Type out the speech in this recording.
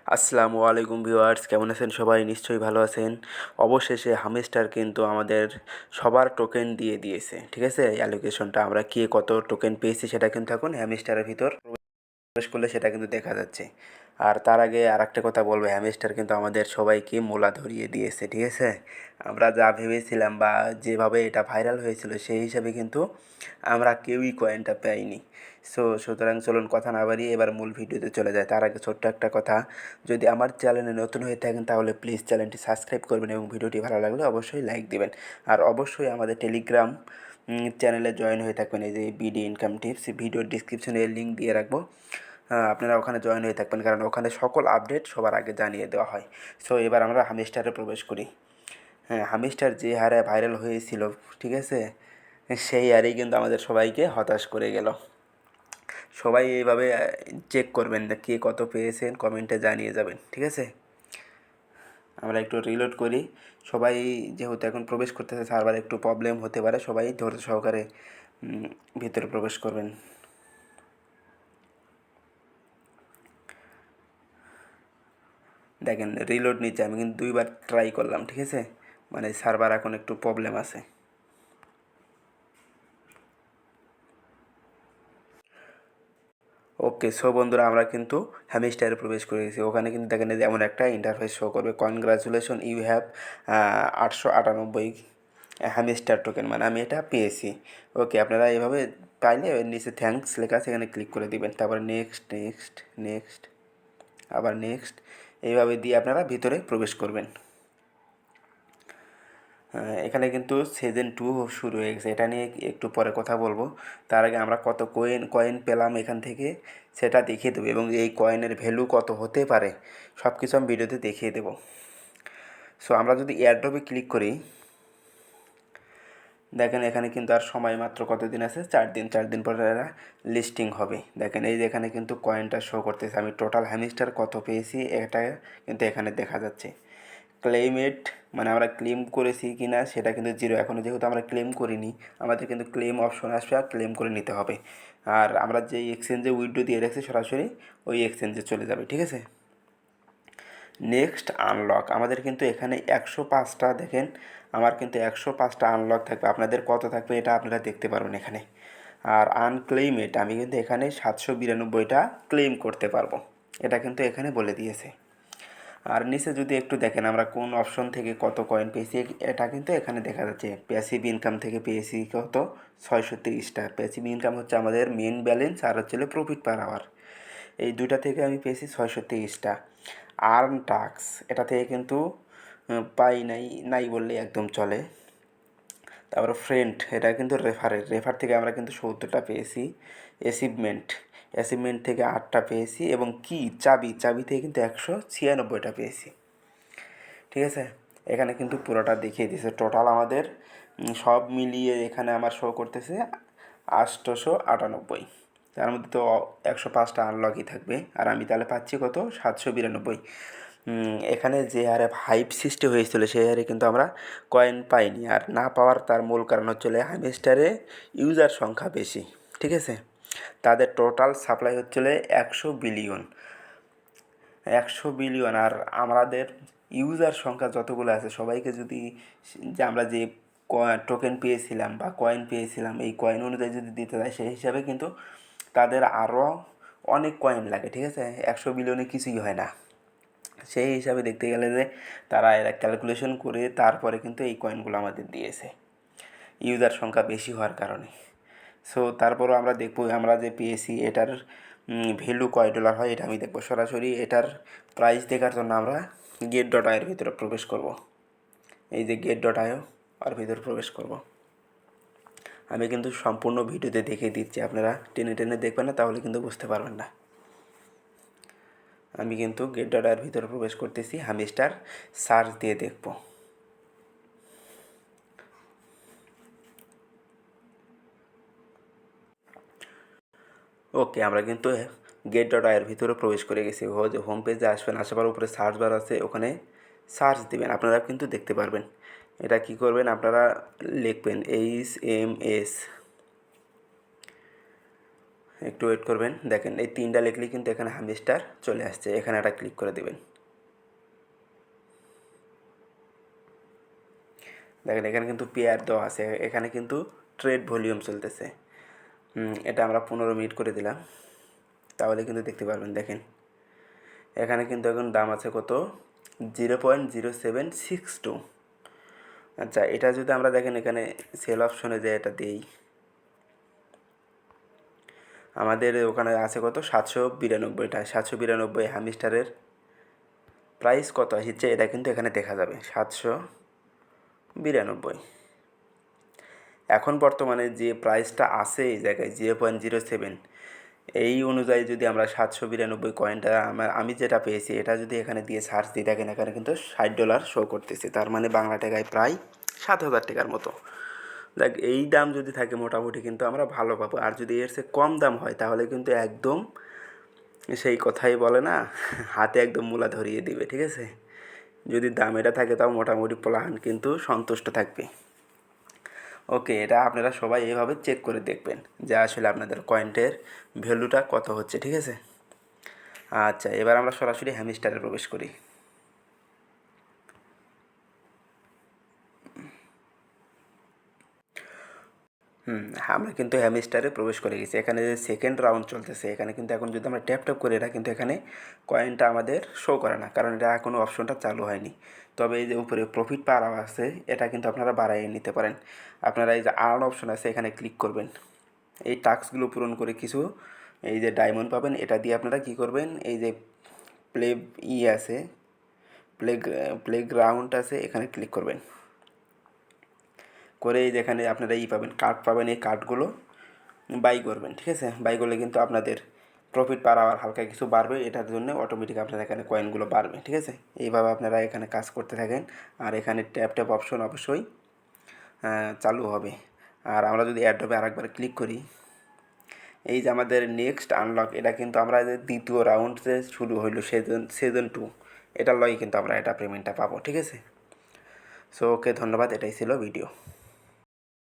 আসসালামু আলাইকুম ভিউয়ার্স, কেমন আছেন সবাই? নিশ্চয়ই ভালো আছেন। অবশেষে হামস্টার কিন্তু আমাদের সবার টোকেন দিয়ে দিয়েছে, ঠিক আছে? অ্যালোকেশনটা আমরা কে কত টোকেন পেয়েছি সেটা কিন্তু এখন হ্যামস্টারের ভিতর প্রবেশ করলে সেটা কিন্তু দেখা যাচ্ছে। আর তার আগে আর একটা কথা বলবো, হ্যামস্টার কিন্তু আমাদের সবাইকে মোলা ধরিয়ে দিয়েছে, ঠিক আছে? আমরা যা ভেবেছিলাম বা যেভাবে এটা ভাইরাল হয়েছিল সেই হিসাবে কিন্তু আমরা কেউই কয়েনটা পাইনি। সুতরাং চলুন কথা না বাড়িয়ে এবার মূল ভিডিওতে চলে যায়। তার আগে ছোট্ট একটা কথা, যদি আমার চ্যানেলে নতুন হয়ে থাকেন তাহলে প্লিজ চ্যানেলটি সাবস্ক্রাইব করবেন এবং ভিডিওটি ভালো লাগলে অবশ্যই লাইক দিবেন। আর অবশ্যই আমাদের টেলিগ্রাম চ্যানেলে জয়েন হয়ে থাকবেন। এই যে বিডি ইনকাম টিপস, ভিডিওর ডিসক্রিপশনে লিঙ্ক দিয়ে রাখবো। আপনারা ওখানে জয়েন হয়ে থাকবেন, কারণ ওখানে সকল আপডেট সবার আগে জানিয়ে দেওয়া হয়। সো এবার আমরা হামস্টারে প্রবেশ করি। হ্যাঁ, হামস্টার যে হারে ভাইরাল হয়েছিল, ঠিক আছে, সেই হারেই কিন্তু আমাদের সবাইকে হতাশ করে গেল। সবাই এইভাবে চেক করবেন যে কে কত পেয়েছেন, কমেন্টে জানিয়ে যাবেন, ঠিক আছে? আমরা একটু রিলোড করি। সবাই যেহেতু এখন প্রবেশ করতেছে, সার্ভার একটু প্রবলেম হতে পারে, সবাই ধৈর্য সহকারে ভিতরে প্রবেশ করবেন। দেখেন রিলোড নিচ্ছে, আমি কিন্তু 2বার ট্রাই করলাম, ঠিক আছে? মানে সার্ভার এখন একটু প্রবলেম আছে। ওকে, সো বন্ধুরা আমরা কিন্তু হ্যামস্টারে প্রবেশ করে গেছি। ওখানে কিন্তু দেখেন যে এমন একটা ইন্টারফেস শো করবে, congratulation you have 898 hamster token, মানে আমি এটা পেয়েছি। ওকে, আপনারা এভাবে পাইলে এর নিচে থ্যাঙ্কস লেখা আছে, এখানে ক্লিক করে দিবেন। তারপরে নেক্সট নেক্সট নেক্সট, আবার নেক্সট, এইভাবে দিয়ে আপনারা ভিতরে প্রবেশ করবেন। এখানে কিন্তু সিজন 2 শুরু হয়ে গেছে, এটা নিয়ে একটু পরে কথা বলবো। তার আগে আমরা কত কয়েন পেলাম এখান থেকে সেটা দেখিয়ে দেবো, এবং এই কয়েনের ভ্যালু কত হতে পারে সব কিছু আমি ভিডিওতে দেখিয়ে দেবো। সো আমরা যদি এয়ারড্রপে ক্লিক করি, দেখেন এখানে কিন্তু আর সময় মাত্র কতদিন আছে, 4 দিন। 4 দিন পরে এরা লিস্টিং হবে। দেখেন এই যে এখানে কিন্তু কয়েনটা শো করতেছে, আমি টোটাল হ্যামস্টার কত পেয়েছি এটা কিন্তু এখানে দেখা যাচ্ছে। ক্লেইমেড মানে আমরা ক্লেম করেছি কি না সেটা কিন্তু 0, এখনও যেহেতু আমরা ক্লেম করিনি। আমাদের কিন্তু ক্লেম অপশন আসবে আর ক্লেম করে নিতে হবে। আর আমরা যেই এক্সচেঞ্জে উইথড্র দিয়ে রাখছি সরাসরি ওই এক্সচেঞ্জে চলে যাবে, ঠিক আছে? নেক্সট আনলক, আমাদের কিন্তু এখানে 105টা, দেখেন আমার কিন্তু 105টা আনলক থাকবে। আপনাদের কত থাকবে এটা আপনারা দেখতে পারবেন এখানে। আর আনক্লেইমেড আমি কিন্তু এখানে 792টা ক্লেম করতে পারবো, এটা কিন্তু এখানে বলে দিয়েছে। আর নিচে যদি একটু দেখেন আমরা কোন অপশন থেকে কত কয়েন পেয়েছি, এটা কিন্তু এখানে দেখা যাচ্ছে। প্যাসিভ ইনকাম থেকে পেয়েছি কত, 630টা। প্যাসিভ ইনকাম হচ্ছে আমাদের মেন ব্যালেন্স, আর হচ্ছে প্রফিট পার আওয়ার। এই দুইটা থেকে আমি পেয়েছি 630টা। আর্ন টাস্ক, এটা থেকে কিন্তু পাই নাই, নাই বললেই একদম চলে। তারপরে ফ্রেন্ড, এটা কিন্তু রেফার থেকে আমরা কিন্তু 70টা পেয়েছি। অ্যাচিভমেন্ট থেকে 8টা পেয়েছি, এবং কি চাবি থেকে কিন্তু 196টা পেয়েছি, ঠিক আছে? এখানে কিন্তু পুরোটা দেখিয়ে দিয়েছে। টোটাল আমাদের সব মিলিয়ে এখানে আমার শো করতেছে 898। তার মধ্যে তো 105টা আনলকই থাকবে, আর আমি তাহলে পাচ্ছি কত, 792। এখানে যে হারে হাইপ সৃষ্টি হয়েছিল সেই হারে কিন্তু আমরা কয়েন পাইনি। আর না পাওয়ার তার মূল কারণ হচ্ছিল হাইমেস্টারে ইউজার সংখ্যা বেশি, ঠিক আছে? তাদের টোটাল সাপ্লাই হচ্ছিল 100 বিলিয়ন। 100 বিলিয়ন, আর আমাদের ইউজার সংখ্যা যতগুলো আছে সবাইকে যদি যে আমরা যে টোকেন পেয়েছিলাম বা কয়েন পেয়েছিলাম এই কয়েন অনুযায়ী যদি দিতে যায়, সেই হিসাবে কিন্তু তাদের আরও অনেক কয়েন লাগে, ঠিক আছে? 100 বিলিয়নে কিছুই হয় না। সেই হিসাবে দেখতে গেলে যে তারা এরা ক্যালকুলেশন করে তারপরে কিন্তু এই কয়েনগুলো আমাদের দিয়েছে, ইউজার সংখ্যা বেশি হওয়ার কারণে। সো তারপরও আমরা দেখবো আমরা যে পেয়েছি এটার ভ্যালু কয় ডলার হয় এটা আমি দেখবো সরাসরি। এটার প্রাইস দেখার জন্য আমরা get.io ভিতরে প্রবেশ করব। এই যে get.io আর ভিতরে প্রবেশ করব। আমি কিন্তু সম্পূর্ণ ভিডিওতে দেখিয়ে দিচ্ছি, আপনারা টেনে টেনে দেখবেন না, তাহলে কিন্তু বুঝতে পারবেন না। আমি কিন্তু get.io ভিতরে প্রবেশ করতেছি, হামস্টার সার্চ দিয়ে দেখব। ওকে, আমরা কিন্তু get.io ভিতরে প্রবেশ করে গেছি। হোম পেজে আসবেন, আসার উপরে সার্চ বার আছে, ওখানে সার্চ দেবেন, আপনারা কিন্তু দেখতে পারবেন। এটা কি করবেন, আপনারা লিখবেন HMS, একটু ওয়েট করবেন। দেখেন এই 3টা লিখলেই কিন্তু এখানে হামিস্টার চলে আসছে, এখানে একটা ক্লিক করে দেবেন। দেখেন এখানে কিন্তু পেয়ার দেওয়া আছে, এখানে কিন্তু ট্রেড ভলিউম চলতেছে। এটা আমরা 15 মিনিট করে দিলাম, তাহলে কিন্তু দেখতে পারবেন। দেখেন এখানে কিন্তু এখন দাম আছে কত, 0.0762। আচ্ছা, এটা যদি আমরা দেখেন এখানে সেল অপশনে যে এটা দিই, আমাদের ওখানে আছে কত, 792টা। 792 হামিস্টারের প্রাইস কত আসছে এটা কিন্তু এখানে দেখা যাবে, 792। এখন বর্তমানে যে প্রাইসটা আছে এই জায়গায় 0.07, এই অনুযায়ী যদি আমরা 792 কয়েনটা আমি যেটা পেয়েছি এটা যদি এখানে দিয়ে সার্চ দিই, দেখেন এখানে কিন্তু $60 শো করতেছে, তার মানে বাংলা টাকায় প্রায় 7,000 টাকার মতো। দেখ এই দাম যদি থাকে মোটামুটি কিন্তু আমরা ভালো পাবো, আর যদি এর চেয়ে কম দাম হয় তাহলে কিন্তু একদম সেই কথাই বলে না, হাতে একদম মূলা ধরিয়ে দিবে, ঠিক আছে। যদি দাম এটা থাকে তাও মোটামুটি প্ল্যান কিন্তু সন্তুষ্ট থাকবে। ওকে, এটা আপনারা সবাই এইভাবে চেক করে দেখবেন যে আসলে আপনাদের কয়েনটের ভ্যালুটা কত হচ্ছে, ঠিক আছে। আচ্ছা, এবার আমরা সরাসরি হ্যামিস্টারে প্রবেশ করি। আমরা কিন্তু হ্যামিস্টারে প্রবেশ করে গেছি। এখানে যে সেকেন্ড রাউন্ড চলতেছে, এখানে কিন্তু এখন যদি আমরা ট্যাপ ট্যাপ করি এটা কিন্তু এখানে কয়েনটা আমাদের শো করে না, কারণ এটা এখনও অপশনটা চালু হয়নি। তবে এই যে উপরে প্রফিট পার আছে, এটা কিন্তু আপনারা বাড়াইয়ে নিতে পারেন। আপনারা এই যে আর্ন অপশন আছে এখানে ক্লিক করবেন, এই টাস্কগুলো পূরণ করে কিছু এই যে ডায়মন্ড পাবেন, এটা দিয়ে আপনারা কী করবেন, এই যে প্লে আছে, প্লেগ্রাউন্ড আছে, এখানে ক্লিক করবেন। করে যেখানে আপনারা পাবেন, কার্ড পাবেন, এই কার্ডগুলো বাই করবেন, ঠিক আছে। বাই করলে কিন্তু আপনাদের প্রফিট পার আওয়ার হালকা কিছু বাড়বে, এটার জন্য অটোমেটিক আপনার এখানে কয়েনগুলো বাড়বে, ঠিক আছে। এইভাবে আপনারা এখানে কাজ করতে থাকেন, আর এখানে ট্যাপ ট্যাপ অপশন অবশ্যই চালু হবে। আর আমরা যদি অ্যাড্রপে আরেকবার ক্লিক করি, এই যে আমাদের নেক্সট আনলক, এটা কিন্তু আমরা যে দ্বিতীয় রাউন্ড যে শুরু হইলো সিজন 2, এটার লয় কিন্তু আমরা এটা পেমেন্টটা পাবো, ঠিক আছে। সো ওকে, ধন্যবাদ, এটাই ছিল ভিডিও।